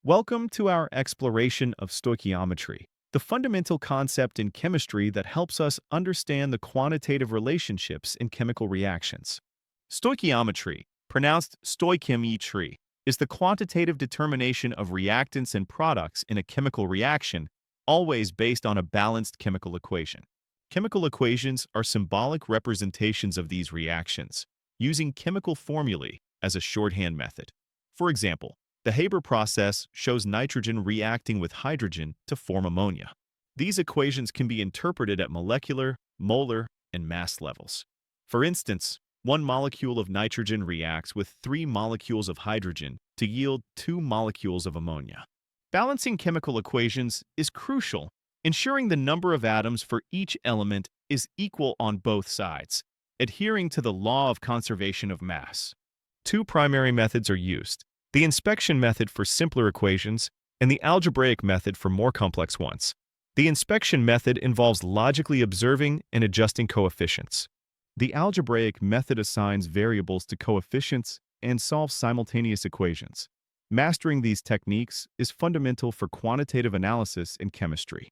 Welcome to our exploration of stoichiometry, the fundamental concept in chemistry that helps us understand the quantitative relationships in chemical reactions. Stoichiometry, pronounced stoichiometry, is the quantitative determination of reactants and products in a chemical reaction, always based on a balanced chemical equation. Chemical equations are symbolic representations of these reactions, using chemical formulae as a shorthand method. For example, the Haber process shows nitrogen reacting with hydrogen to form ammonia. These equations can be interpreted at molecular, molar, and mass levels. For instance, one molecule of nitrogen reacts with 3 molecules of hydrogen to yield 2 molecules of ammonia. Balancing chemical equations is crucial, ensuring the number of atoms for each element is equal on both sides, adhering to the law of conservation of mass. Two primary methods are used: the inspection method for simpler equations, and the algebraic method for more complex ones. The inspection method involves logically observing and adjusting coefficients. The algebraic method assigns variables to coefficients and solves simultaneous equations. Mastering these techniques is fundamental for quantitative analysis in chemistry.